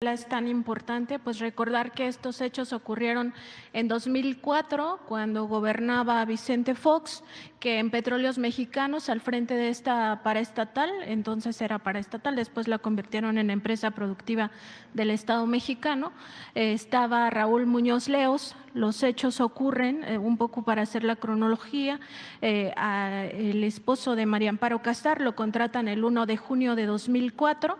es tan importante, pues recordar que estos hechos ocurrieron en 2004, cuando gobernaba Vicente Fox, que en Petróleos Mexicanos, al frente de esta paraestatal, entonces era paraestatal, después la convirtieron en empresa productiva del Estado mexicano, estaba Raúl Muñoz Leos. Los hechos ocurren, un poco para hacer la cronología, el esposo de María Amparo Casar lo contratan el 1 de junio de 2004.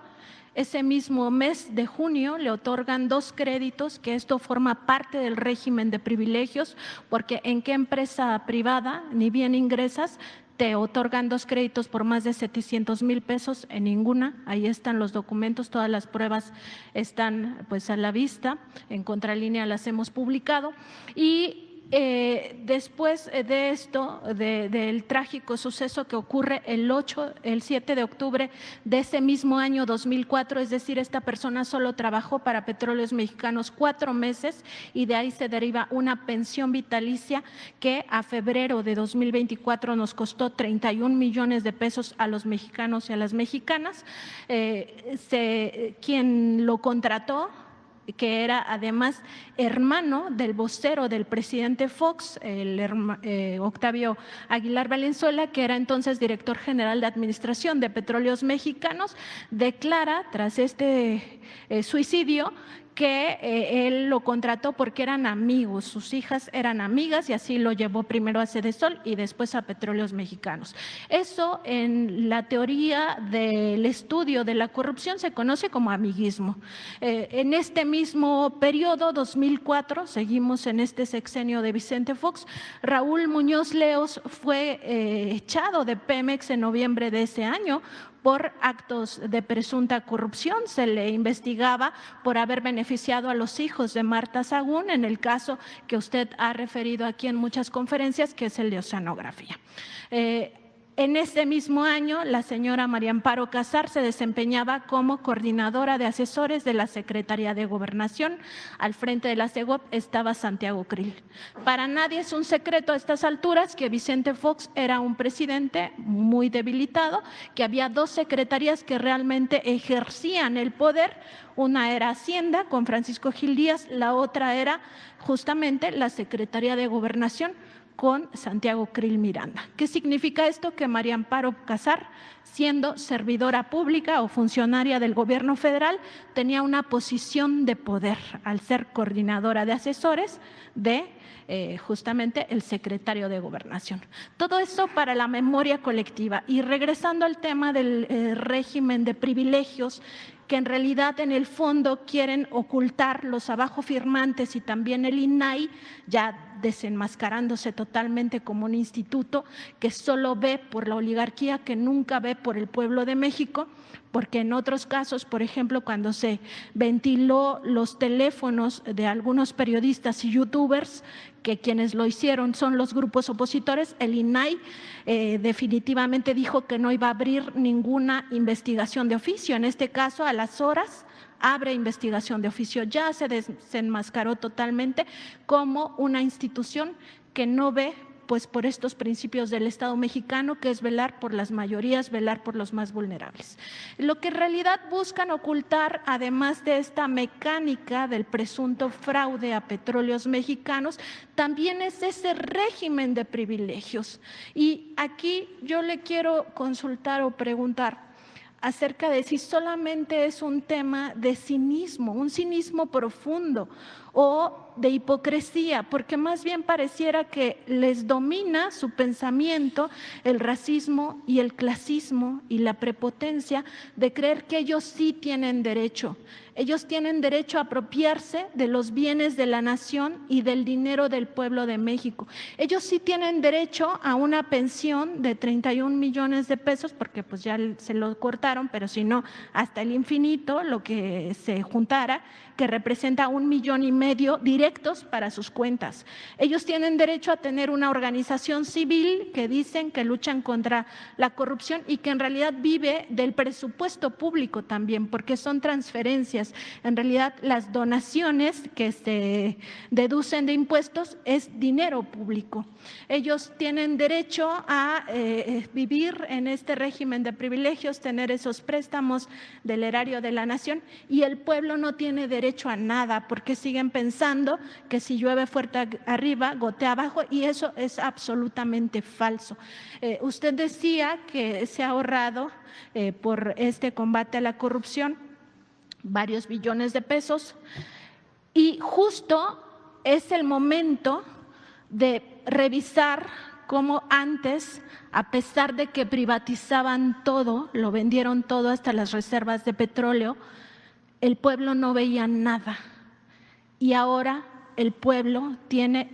Ese mismo mes de junio le otorgan 2 créditos, que esto forma parte del régimen de privilegios, porque en qué empresa privada, ni bien ingresas, te otorgan 2 créditos por más de 700,000 pesos, en ninguna. Ahí están los documentos, todas las pruebas están pues a la vista, en Contralínea las hemos publicado. Y después de esto, del trágico suceso que ocurre el 7 de octubre de ese mismo año 2004, es decir, esta persona solo trabajó para Petróleos Mexicanos 4 meses y de ahí se deriva una pensión vitalicia que a febrero de 2024 nos costó 31 millones de pesos a los mexicanos y a las mexicanas. Quien lo contrató, que era además hermano del vocero del presidente Fox, Octavio Aguilar Valenzuela, que era entonces director general de administración de Petróleos Mexicanos, declara tras este suicidio que él lo contrató porque eran amigos, sus hijas eran amigas y así lo llevó primero a Sedesol y después a Petróleos Mexicanos. Eso en la teoría del estudio de la corrupción se conoce como amiguismo. En este mismo periodo, 2004, seguimos en este sexenio de Vicente Fox, Raúl Muñoz Leos fue echado de Pemex en noviembre de ese año por actos de presunta corrupción. Se le investigaba por haber beneficiado a los hijos de Marta Sagún en el caso que usted ha referido aquí en muchas conferencias, que es el de oceanografía. En ese mismo año, la señora María Amparo Casar se desempeñaba como coordinadora de asesores de la Secretaría de Gobernación. Al frente de la SEGOP estaba Santiago Krill. Para nadie es un secreto a estas alturas que Vicente Fox era un presidente muy debilitado, que había 2 secretarías que realmente ejercían el poder. Una era Hacienda con Francisco Gil Díaz, la otra era justamente la Secretaría de Gobernación con Santiago Krill Miranda. ¿Qué significa esto? Que María Amparo Casar, siendo servidora pública o funcionaria del gobierno federal, tenía una posición de poder al ser coordinadora de asesores de justamente el secretario de Gobernación. Todo eso para la memoria colectiva. Y regresando al tema del régimen de privilegios, que en realidad en el fondo quieren ocultar los abajo firmantes y también el INAI, ya desenmascarándose totalmente como un instituto que solo ve por la oligarquía, que nunca ve por el pueblo de México, porque en otros casos, por ejemplo, cuando se ventiló los teléfonos de algunos periodistas y youtubers, que quienes lo hicieron son los grupos opositores, el INAI definitivamente dijo que no iba a abrir ninguna investigación de oficio. En este caso, a las horas abre investigación de oficio. Ya se desenmascaró totalmente como una institución que no ve pues por estos principios del Estado mexicano, que es velar por las mayorías, velar por los más vulnerables. Lo que en realidad buscan ocultar, además de esta mecánica del presunto fraude a Petróleos Mexicanos, también es ese régimen de privilegios. Y aquí yo le quiero consultar o preguntar acerca de si solamente es un tema de cinismo, un cinismo profundo o de hipocresía, porque más bien pareciera que les domina su pensamiento el racismo y el clasismo y la prepotencia de creer que ellos sí tienen derecho. Ellos tienen derecho a apropiarse de los bienes de la nación y del dinero del pueblo de México. Ellos sí tienen derecho a una pensión de 31 millones de pesos, porque pues ya se lo cortaron, pero si no, hasta el infinito, lo que se juntara, que representa 1,5 millones directos para sus cuentas. Ellos tienen derecho a tener una organización civil que dicen que luchan contra la corrupción y que en realidad vive del presupuesto público también, porque son transferencias contribuyentes. En realidad, las donaciones que se deducen de impuestos es dinero público. Ellos tienen derecho a vivir en este régimen de privilegios, tener esos préstamos del erario de la nación, y el pueblo no tiene derecho a nada porque siguen pensando que si llueve fuerte arriba, gotea abajo, y eso es absolutamente falso. Usted decía que se ha ahorrado por este combate a la corrupción varios billones de pesos, y justo es el momento de revisar cómo antes, a pesar de que privatizaban todo, lo vendieron todo hasta las reservas de petróleo, el pueblo no veía nada. Y ahora el pueblo tiene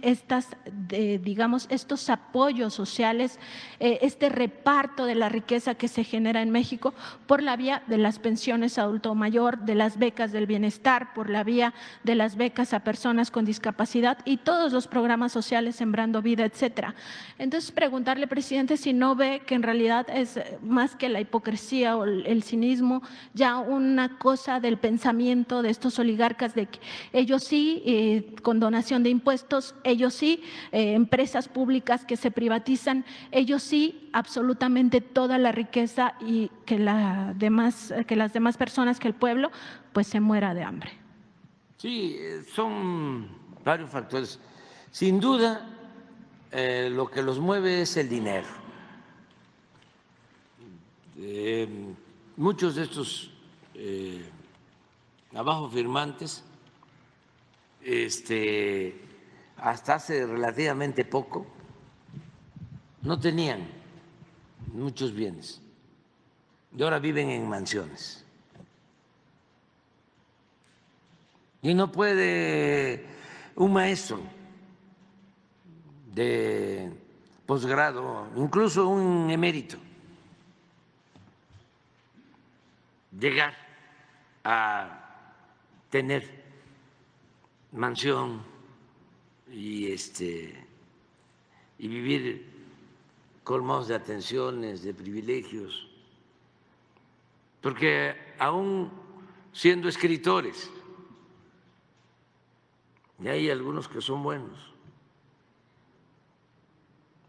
digamos, estos apoyos sociales, este reparto de la riqueza que se genera en México por la vía de las pensiones a adulto mayor, de las becas del bienestar, por la vía de las becas a personas con discapacidad y todos los programas sociales, Sembrando Vida, etcétera. Entonces, preguntarle, presidente, si no ve que en realidad es más que la hipocresía o el cinismo, ya una cosa del pensamiento de estos oligarcas de que ellos sí, con donación de impuestos, ellos sí, empresas públicas que se privatizan, ellos sí, absolutamente toda la riqueza, y que las demás personas, que el pueblo, pues se muera de hambre. Sí, son varios factores. Sin duda, lo que los mueve es el dinero. Muchos de estos abajo firmantes, hasta hace relativamente poco, no tenían muchos bienes y ahora viven en mansiones. Y no puede un maestro de posgrado, incluso un emérito, llegar a tener mansión y vivir colmados de atenciones, de privilegios, porque aún siendo escritores, y hay algunos que son buenos,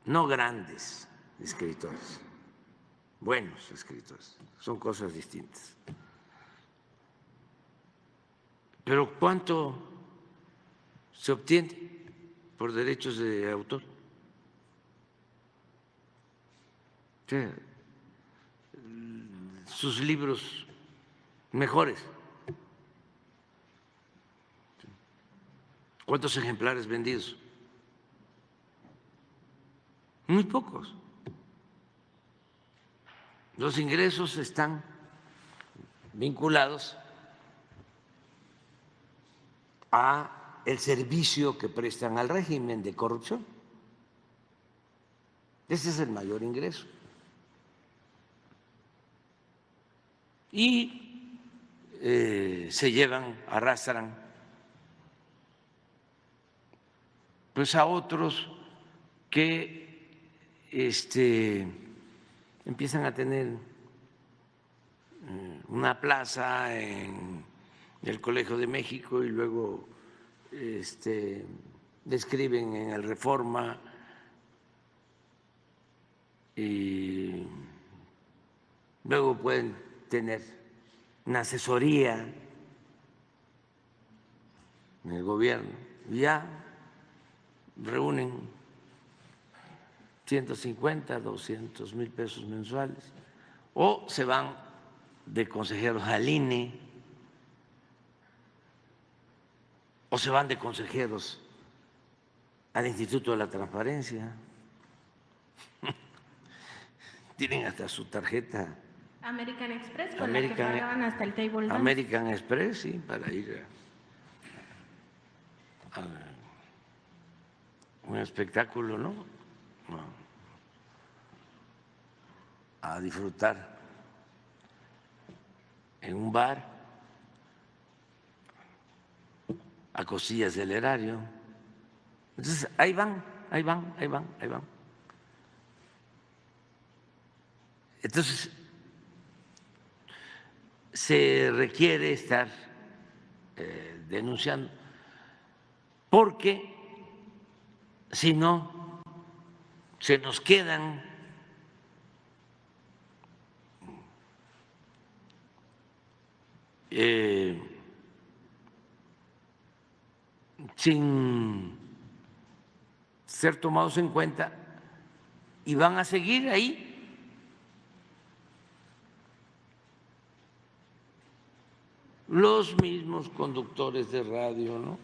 no grandes escritores, buenos escritores, son cosas distintas. Pero ¿cuánto se obtiene por derechos de autor? O sea, sus libros mejores, ¿cuántos ejemplares vendidos? Muy pocos. Los ingresos están vinculados a el servicio que prestan al régimen de corrupción. Ese es el mayor ingreso. Y se llevan, arrastran pues a otros que empiezan a tener una plaza en el Colegio de México y luego escriben en el Reforma y luego pueden tener una asesoría en el gobierno y ya reúnen 150, 200,000 pesos mensuales, o se van de consejeros al INE, o se van de consejeros al Instituto de la Transparencia. Tienen hasta su tarjeta American Express, con la que pagaban hasta el table dance. American Express, sí, para ir a un espectáculo, ¿no? A disfrutar en un bar, a cosillas del erario. Entonces, ahí van. Entonces, se requiere estar denunciando, porque si no, se nos quedan sin ser tomados en cuenta y van a seguir ahí. Los mismos conductores de radio, ¿no?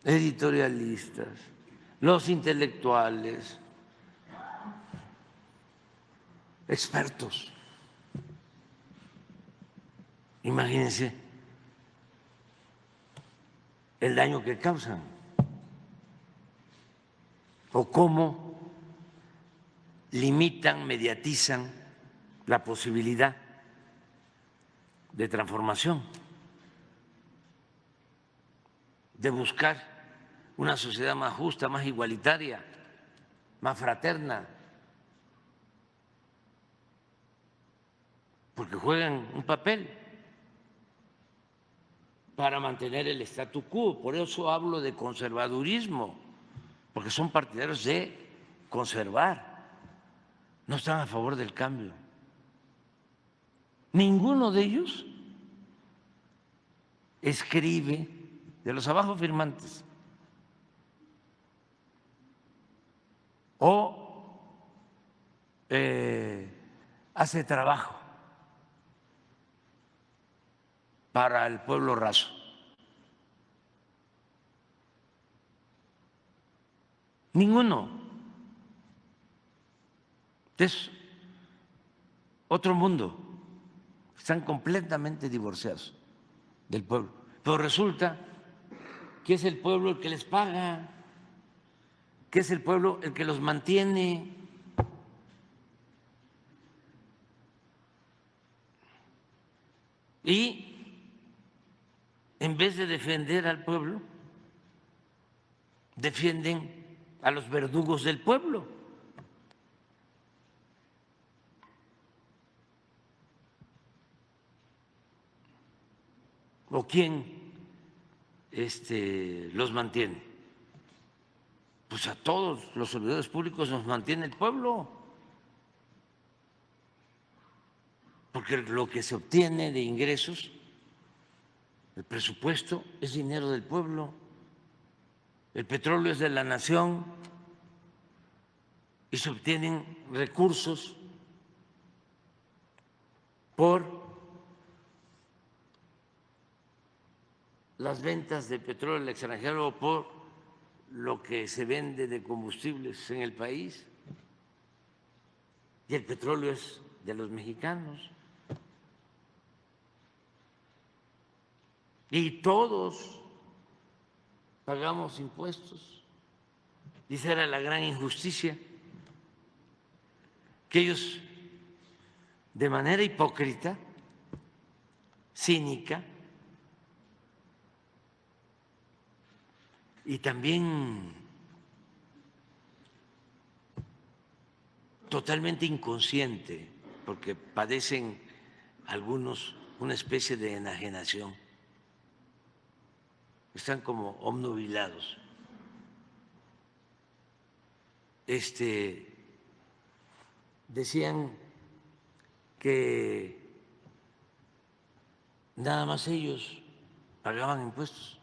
Editorialistas, los intelectuales, expertos. Imagínense el daño que causan o cómo limitan, mediatizan la posibilidad de transformación, de buscar una sociedad más justa, más igualitaria, más fraterna, porque juegan un papel para mantener el statu quo. Por eso hablo de conservadurismo, porque son partidarios de conservar, no están a favor del cambio. Ninguno de ellos escribe, de los abajo firmantes, o hace trabajo para el pueblo raso. Ninguno. Es otro mundo. Están completamente divorciados del pueblo. Pero resulta que es el pueblo el que les paga, que es el pueblo el que los mantiene. Y en vez de defender al pueblo, defienden a los verdugos del pueblo. ¿O quién los mantiene? Pues a todos los servidores públicos nos mantiene el pueblo, porque lo que se obtiene de ingresos, el presupuesto, es dinero del pueblo, el petróleo es de la nación y se obtienen recursos por las ventas de petróleo al extranjero o por lo que se vende de combustibles en el país, y el petróleo es de los mexicanos. Y todos pagamos impuestos. Y esa era la gran injusticia, que ellos, de manera hipócrita, cínica, y también totalmente inconsciente, porque padecen algunos una especie de enajenación, están como obnubilados. Decían que nada más ellos pagaban impuestos.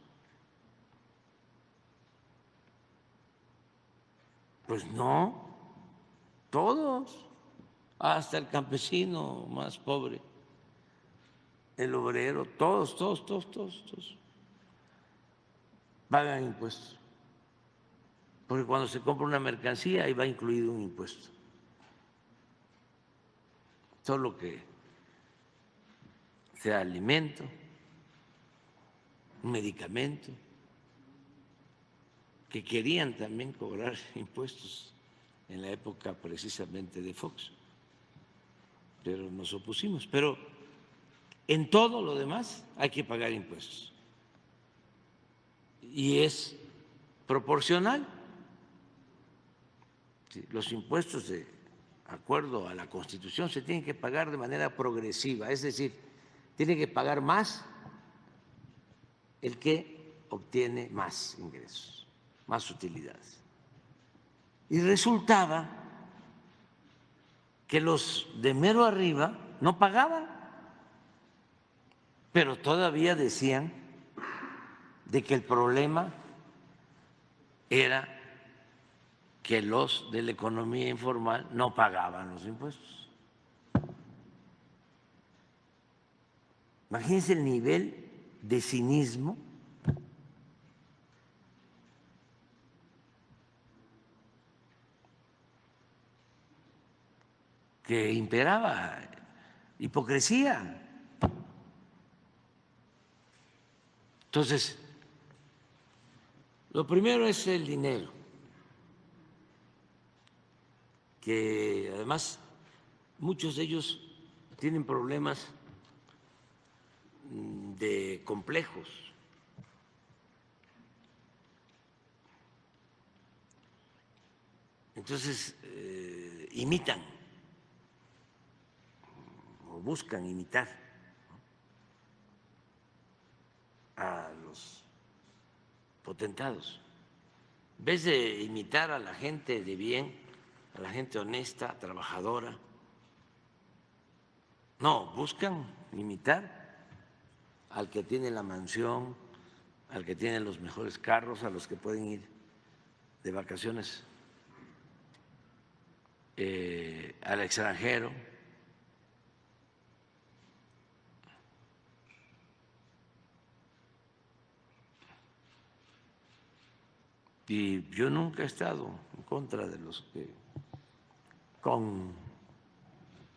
Pues no, todos, hasta el campesino más pobre, el obrero, todos pagan impuestos. Porque cuando se compra una mercancía ahí va incluido un impuesto. Todo lo que sea alimento, un medicamento, que querían también cobrar impuestos en la época precisamente de Fox, pero nos opusimos. Pero en todo lo demás hay que pagar impuestos y es proporcional. Los impuestos, de acuerdo a la Constitución, se tienen que pagar de manera progresiva, es decir, tiene que pagar más el que obtiene más ingresos, más utilidades. Y resultaba que los de mero arriba no pagaban, pero todavía decían de que el problema era que los de la economía informal no pagaban los impuestos. Imagínense el nivel de cinismo que imperaba, hipocresía. Entonces, lo primero es el dinero, que además muchos de ellos tienen problemas de complejos. Entonces, imitan o buscan imitar a los potentados. En vez de imitar a la gente de bien, a la gente honesta, trabajadora, no, buscan imitar al que tiene la mansión, al que tiene los mejores carros, a los que pueden ir de vacaciones al extranjero. Y yo nunca he estado en contra de los que con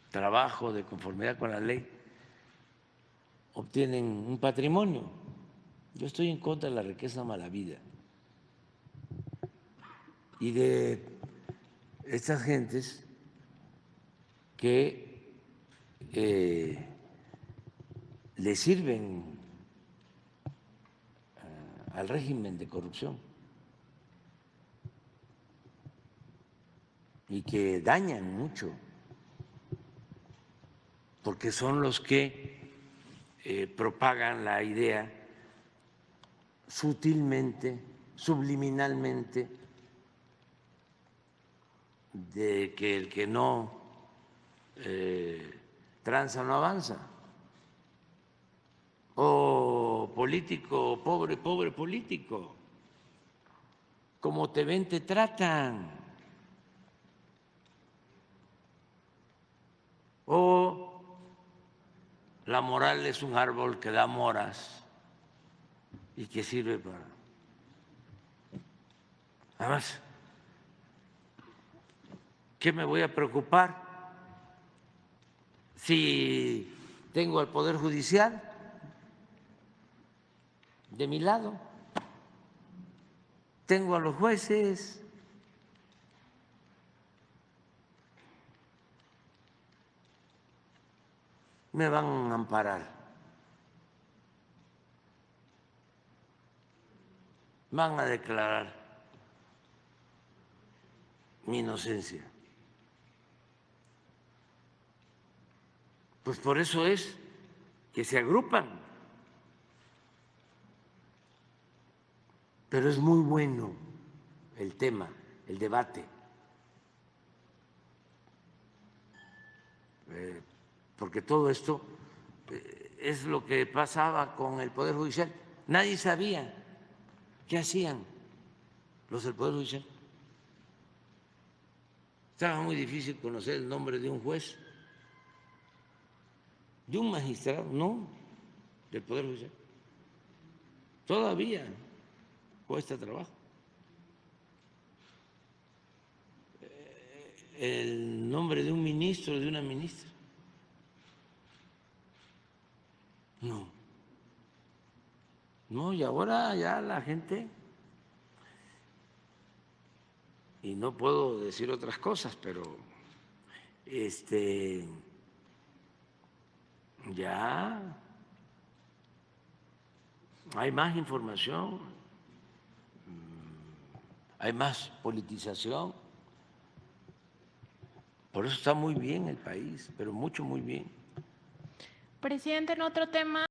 trabajo de conformidad con la ley obtienen un patrimonio. Yo estoy en contra de la riqueza mala vida y de estas gentes que le sirven al régimen de corrupción y que dañan mucho, porque son los que propagan la idea sutilmente, subliminalmente, de que el que no tranza no avanza, o político pobre, pobre político, como te ven te tratan, o la moral es un árbol que da moras y que sirve para... Además, ¿qué me voy a preocupar si tengo al Poder Judicial de mi lado? Tengo a los jueces, me van a amparar, van a declarar mi inocencia. Pues por eso es que se agrupan. Pero es muy bueno el tema, el debate, porque todo esto es lo que pasaba con el Poder Judicial. Nadie sabía qué hacían los del Poder Judicial. Estaba muy difícil conocer el nombre de un juez, de un magistrado, no, del Poder Judicial. Todavía cuesta trabajo. El nombre de un ministro, de una ministra. No. No, y ahora ya la gente, y no puedo decir otras cosas, pero ya hay más información, hay más politización. Por eso está muy bien el país, pero mucho, muy bien. Presidente, en otro tema.